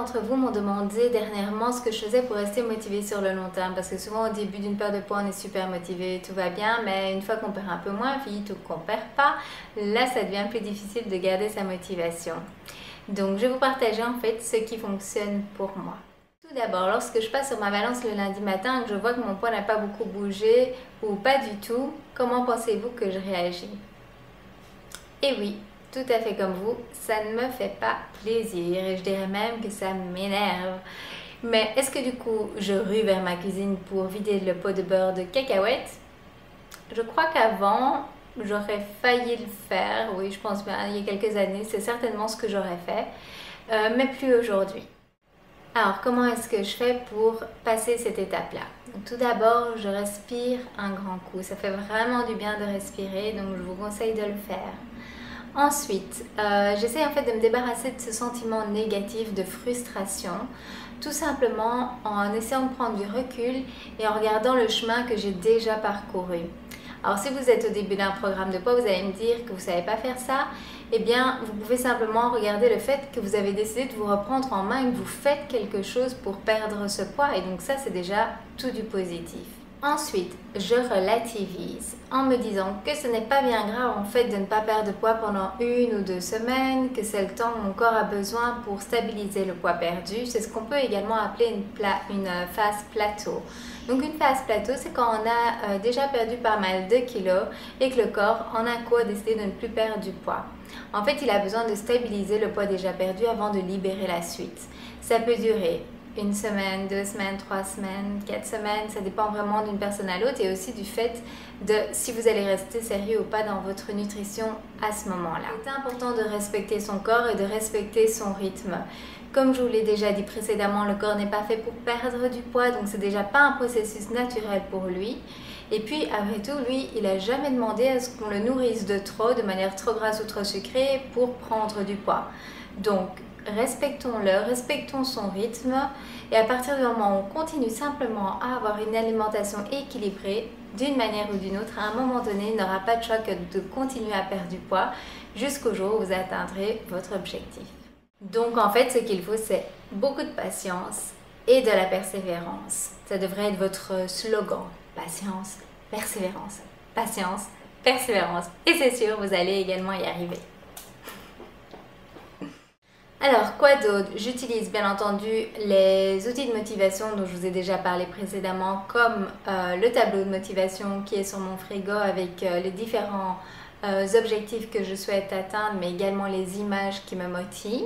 d'entre vous m'ont demandé dernièrement ce que je faisais pour rester motivée sur le long terme. Parce que souvent au début d'une perte de poids, on est super motivé, tout va bien. Mais une fois qu'on perd un peu moins vite ou qu'on perd pas, là ça devient plus difficile de garder sa motivation. Donc je vais vous partager en fait ce qui fonctionne pour moi. Tout d'abord, lorsque je passe sur ma balance le lundi matin et que je vois que mon poids n'a pas beaucoup bougé ou pas du tout, comment pensez-vous que je réagis? Et oui, tout à fait comme vous, ça ne me fait pas plaisir et je dirais même que ça m'énerve. Mais est-ce que du coup, je rue vers ma cuisine pour vider le pot de beurre de cacahuètes? Je crois qu'avant, j'aurais failli le faire. Oui, je pense bien, il y a quelques années, c'est certainement ce que j'aurais fait, mais plus aujourd'hui. Alors, comment est-ce que je fais pour passer cette étape-là? Tout d'abord, je respire un grand coup. Ça fait vraiment du bien de respirer, donc je vous conseille de le faire. Ensuite, j'essaie en fait de me débarrasser de ce sentiment négatif de frustration, tout simplement en essayant de prendre du recul et en regardant le chemin que j'ai déjà parcouru. Alors si vous êtes au début d'un programme de poids, vous allez me dire que vous ne savez pas faire ça, eh bien vous pouvez simplement regarder le fait que vous avez décidé de vous reprendre en main et que vous faites quelque chose pour perdre ce poids, et donc ça c'est déjà tout du positif. Ensuite, je relativise en me disant que ce n'est pas bien grave en fait de ne pas perdre de poids pendant 1 ou 2 semaines, que c'est le temps que mon corps a besoin pour stabiliser le poids perdu. C'est ce qu'on peut également appeler une phase plateau. Donc une phase plateau, c'est quand on a déjà perdu pas mal de kilos et que le corps en un coup a décidé de ne plus perdre du poids. En fait, il a besoin de stabiliser le poids déjà perdu avant de libérer la suite. Ça peut durer 1 semaine, 2 semaines, 3 semaines, 4 semaines, ça dépend vraiment d'une personne à l'autre et aussi du fait de si vous allez rester sérieux ou pas dans votre nutrition à ce moment-là. C'est important de respecter son corps et de respecter son rythme. Comme je vous l'ai déjà dit précédemment, le corps n'est pas fait pour perdre du poids, donc c'est déjà pas un processus naturel pour lui. Et puis, après tout, lui, il n'a jamais demandé à ce qu'on le nourrisse de trop, de manière trop grasse ou trop sucrée pour prendre du poids. Donc, respectons-le, respectons son rythme et à partir du moment où on continue simplement à avoir une alimentation équilibrée d'une manière ou d'une autre, à un moment donné, il n'aura pas de choix que de continuer à perdre du poids jusqu'au jour où vous atteindrez votre objectif. Donc en fait, ce qu'il faut, c'est beaucoup de patience et de la persévérance. Ça devrait être votre slogan. Patience, persévérance, patience, persévérance. Et c'est sûr, vous allez également y arriver. Alors, quoi d'autre? J'utilise bien entendu les outils de motivation dont je vous ai déjà parlé précédemment, comme le tableau de motivation qui est sur mon frigo avec les différents objectifs que je souhaite atteindre, mais également les images qui me motivent.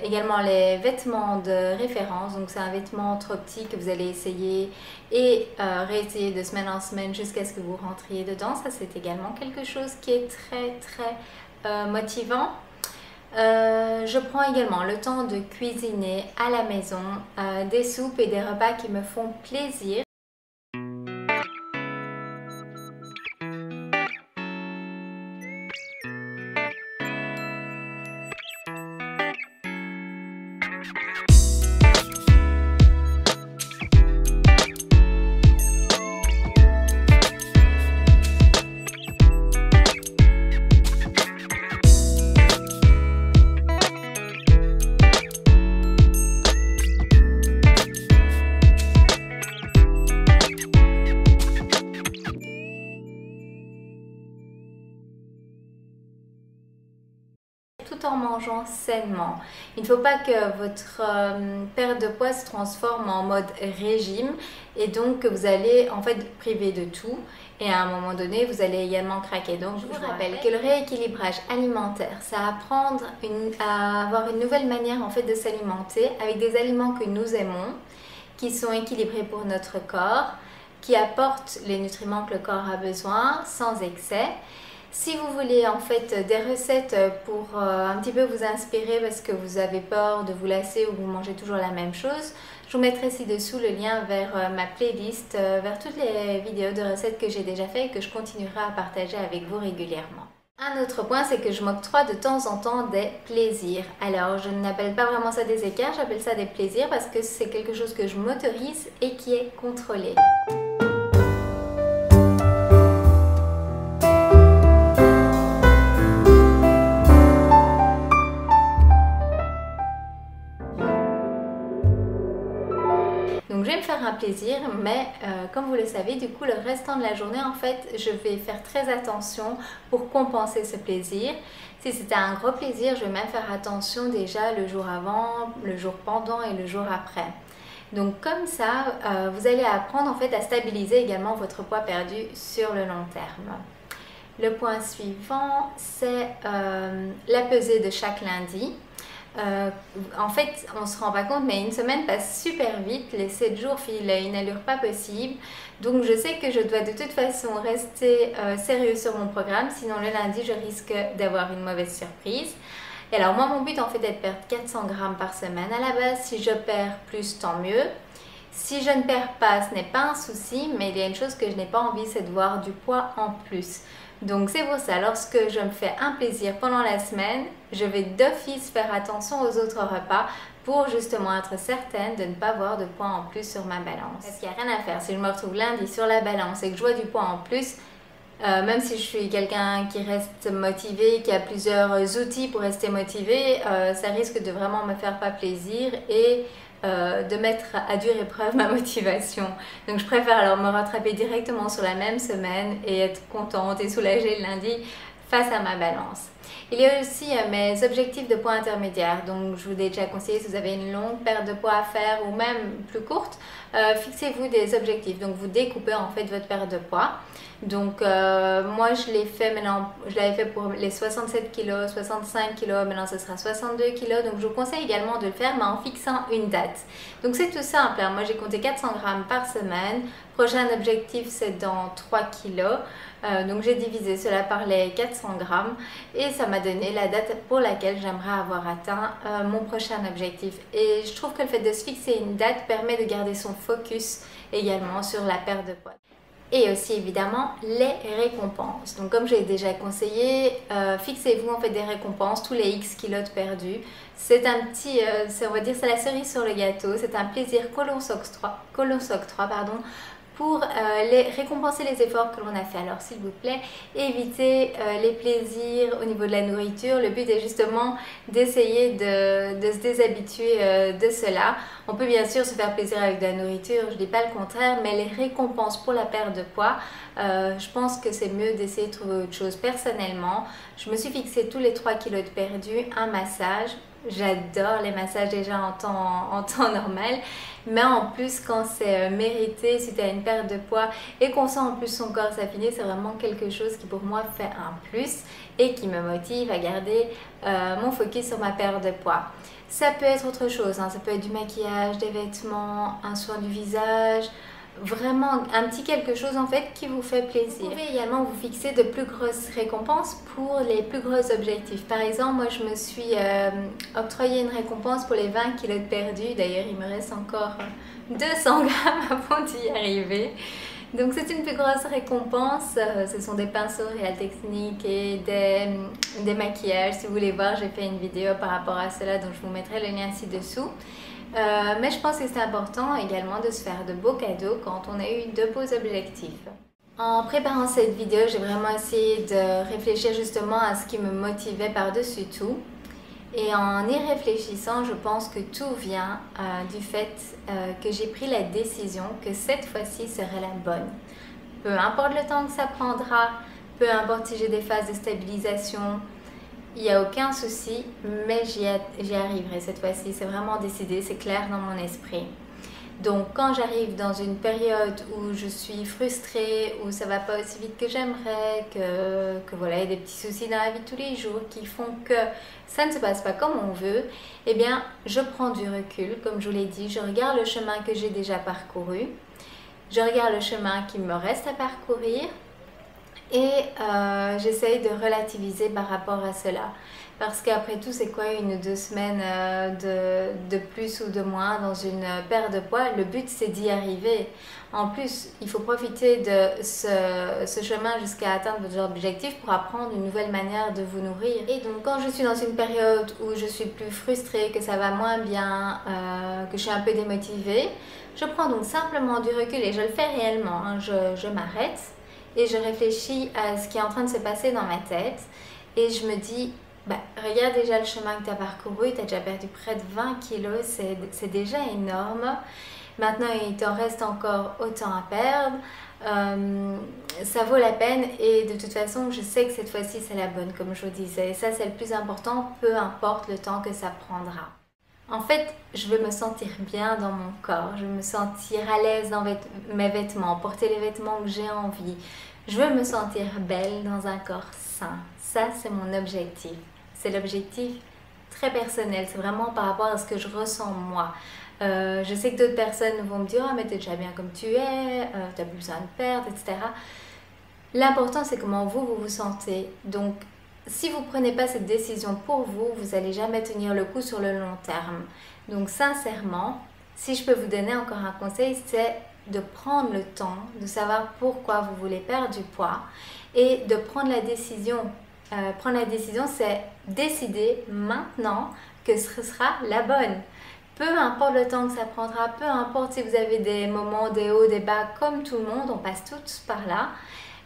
Également les vêtements de référence. Donc c'est un vêtement trop petit que vous allez essayer et réessayer de semaine en semaine jusqu'à ce que vous rentriez dedans. Ça, c'est également quelque chose qui est très motivant. Je prends également le temps de cuisiner à la maison des soupes et des repas qui me font plaisir. Tout en mangeant sainement. Il ne faut pas que votre perte de poids se transforme en mode régime et donc que vous allez en fait priver de tout et à un moment donné vous allez également craquer. Donc je vous rappelle que le rééquilibrage alimentaire, ça apprend à avoir une nouvelle manière en fait de s'alimenter avec des aliments que nous aimons, qui sont équilibrés pour notre corps, qui apportent les nutriments que le corps a besoin sans excès. Si vous voulez en fait des recettes pour un petit peu vous inspirer parce que vous avez peur de vous lasser ou vous mangez toujours la même chose, je vous mettrai ci-dessous le lien vers ma playlist, vers toutes les vidéos de recettes que j'ai déjà fait et que je continuerai à partager avec vous régulièrement. Un autre point, c'est que je m'octroie de temps en temps des plaisirs. Alors, je n'appelle pas vraiment ça des écarts, j'appelle ça des plaisirs parce que c'est quelque chose que je m'autorise et qui est contrôlé. Donc je vais me faire un plaisir, mais comme vous le savez, du coup le restant de la journée, en fait, je vais faire très attention pour compenser ce plaisir. Si c'était un gros plaisir, je vais même faire attention déjà le jour avant, le jour pendant et le jour après. Donc comme ça, vous allez apprendre en fait à stabiliser également votre poids perdu sur le long terme. Le point suivant, c'est la pesée de chaque lundi. En fait, on ne se rend pas compte, mais une semaine passe super vite. Les 7 jours filent à une allure pas possible. Donc je sais que je dois de toute façon rester sérieux sur mon programme. Sinon le lundi, je risque d'avoir une mauvaise surprise. Et alors moi, mon but en fait est de perdre 400 grammes par semaine à la base. Si je perds plus, tant mieux. Si je ne perds pas, ce n'est pas un souci, mais il y a une chose que je n'ai pas envie, c'est de voir du poids en plus. Donc c'est pour ça, lorsque je me fais un plaisir pendant la semaine, je vais d'office faire attention aux autres repas pour justement être certaine de ne pas avoir de poids en plus sur ma balance. Parce qu'il n'y a rien à faire, si je me retrouve lundi sur la balance et que je vois du poids en plus, même si je suis quelqu'un qui reste motivé, qui a plusieurs outils pour rester motivé, ça risque de vraiment me faire pas plaisir et de mettre à dure épreuve ma motivation. Donc je préfère alors me rattraper directement sur la même semaine et être contente et soulagée le lundi face à ma balance. Il y a aussi mes objectifs de poids intermédiaires. Donc je vous ai déjà conseillé, si vous avez une longue perte de poids à faire ou même plus courte, fixez-vous des objectifs. Donc vous découpez en fait votre perte de poids. Donc moi je l'ai fait maintenant, je l'avais fait pour les 67 kg, 65 kg, maintenant ce sera 62 kg. Donc je vous conseille également de le faire mais en fixant une date. Donc c'est tout simple, hein. Moi j'ai compté 400 grammes par semaine. Prochain objectif c'est dans 3 kg. Donc j'ai divisé cela par les 400 grammes et ça m'a donné la date pour laquelle j'aimerais avoir atteint mon prochain objectif. Et je trouve que le fait de se fixer une date permet de garder son focus également sur la perte de poids. Et aussi évidemment les récompenses. Donc comme j'ai déjà conseillé, fixez-vous en fait des récompenses tous les X kilos perdus. C'est un petit, on va dire c'est la cerise sur le gâteau, c'est un plaisir que l'on s'octroie, pour les récompenser les efforts que l'on a fait. Alors s'il vous plaît, évitez les plaisirs au niveau de la nourriture. Le but est justement d'essayer de se déshabituer de cela. On peut bien sûr se faire plaisir avec de la nourriture, je ne dis pas le contraire, mais les récompenses pour la perte de poids, je pense que c'est mieux d'essayer de trouver autre chose. Personnellement, je me suis fixé tous les 3 kilos de perdu, un massage. J'adore les massages déjà en temps normal, mais en plus quand c'est mérité, si tu as une perte de poids et qu'on sent en plus son corps s'affiner, c'est vraiment quelque chose qui pour moi fait un plus et qui me motive à garder mon focus sur ma perte de poids. Ça peut être autre chose, hein. Ça peut être du maquillage, des vêtements, un soin du visage, vraiment un petit quelque chose en fait qui vous fait plaisir. Vous pouvez également vous fixer de plus grosses récompenses pour les plus gros objectifs. Par exemple, moi je me suis octroyé une récompense pour les 20 kilos de perdus. D'ailleurs il me reste encore 200 grammes avant d'y arriver. Donc c'est une plus grosse récompense, ce sont des pinceaux Real Techniques et des maquillages. Si vous voulez voir, j'ai fait une vidéo par rapport à cela, donc je vous mettrai le lien ci-dessous. Mais je pense que c'est important également de se faire de beaux cadeaux quand on a eu de beaux objectifs. En préparant cette vidéo, j'ai vraiment essayé de réfléchir justement à ce qui me motivait par-dessus tout. Et en y réfléchissant, je pense que tout vient du fait que j'ai pris la décision que cette fois-ci serait la bonne. Peu importe le temps que ça prendra, peu importe si j'ai des phases de stabilisation, il n'y a aucun souci, mais j'y arriverai cette fois-ci. C'est vraiment décidé, c'est clair dans mon esprit. Donc quand j'arrive dans une période où je suis frustrée, où ça va pas aussi vite que j'aimerais, que voilà, il y a des petits soucis dans la vie de tous les jours qui font que ça ne se passe pas comme on veut, eh bien je prends du recul, comme je vous l'ai dit, je regarde le chemin que j'ai déjà parcouru, je regarde le chemin qui me reste à parcourir et j'essaye de relativiser par rapport à cela. Parce qu'après tout, c'est quoi 1 ou 2 semaines de plus ou de moins dans une perte de poids? Le but, c'est d'y arriver. En plus, il faut profiter de ce chemin jusqu'à atteindre votre objectif pour apprendre une nouvelle manière de vous nourrir. Et donc, quand je suis dans une période où je suis plus frustrée, que ça va moins bien, que je suis un peu démotivée, je prends donc simplement du recul et je le fais réellement. Hein. Je m'arrête et je réfléchis à ce qui est en train de se passer dans ma tête et je me dis... bah, regarde déjà le chemin que tu as parcouru, tu as déjà perdu près de 20 kilos, c'est déjà énorme. Maintenant, il t'en reste encore autant à perdre. Ça vaut la peine et de toute façon, je sais que cette fois-ci, c'est la bonne, comme je vous disais. Et ça, c'est le plus important, peu importe le temps que ça prendra. En fait, je veux me sentir bien dans mon corps, je veux me sentir à l'aise dans mes vêtements, porter les vêtements que j'ai envie. Je veux me sentir belle dans un corps sain. Ça, c'est mon objectif. C'est l'objectif très personnel, c'est vraiment par rapport à ce que je ressens moi. Je sais que d'autres personnes vont me dire « Ah, mais t'es déjà bien comme tu es, t'as plus besoin de perdre, etc. » L'important, c'est comment vous vous sentez. Donc, si vous ne prenez pas cette décision pour vous, vous n'allez jamais tenir le coup sur le long terme. Donc, sincèrement, si je peux vous donner encore un conseil, c'est de prendre le temps de savoir pourquoi vous voulez perdre du poids et de prendre la décision. Prendre la décision, c'est décider maintenant que ce sera la bonne. Peu importe le temps que ça prendra, peu importe si vous avez des moments, des hauts, des bas, comme tout le monde, on passe tous par là.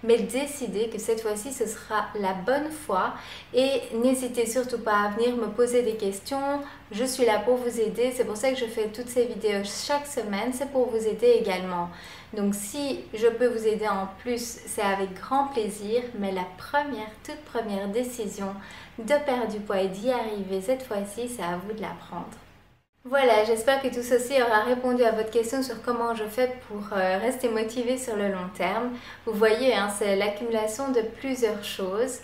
Mais décidez que cette fois-ci, ce sera la bonne fois et n'hésitez surtout pas à venir me poser des questions. Je suis là pour vous aider. C'est pour ça que je fais toutes ces vidéos chaque semaine. C'est pour vous aider également. Donc si je peux vous aider en plus, c'est avec grand plaisir. Mais la toute première décision de perdre du poids et d'y arriver cette fois-ci, c'est à vous de la prendre. Voilà, j'espère que tout ceci aura répondu à votre question sur comment je fais pour rester motivée sur le long terme. Vous voyez, hein, c'est l'accumulation de plusieurs choses.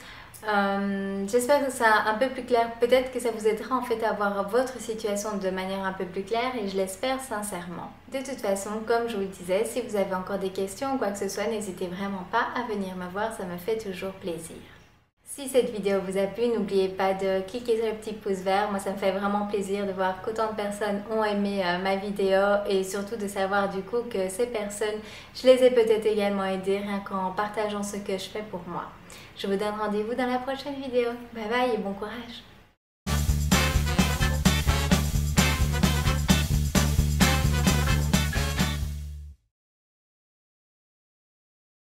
J'espère que c'est un peu plus clair. Peut-être que ça vous aidera en fait à voir votre situation de manière un peu plus claire et je l'espère sincèrement. De toute façon, comme je vous le disais, si vous avez encore des questions ou quoi que ce soit, n'hésitez vraiment pas à venir me voir, ça me fait toujours plaisir. Si cette vidéo vous a plu, n'oubliez pas de cliquer sur le petit pouce vert. Moi, ça me fait vraiment plaisir de voir qu'autant de personnes ont aimé ma vidéo et surtout de savoir du coup que ces personnes, je les ai peut-être également aidées rien qu'en partageant ce que je fais pour moi. Je vous donne rendez-vous dans la prochaine vidéo. Bye bye et bon courage!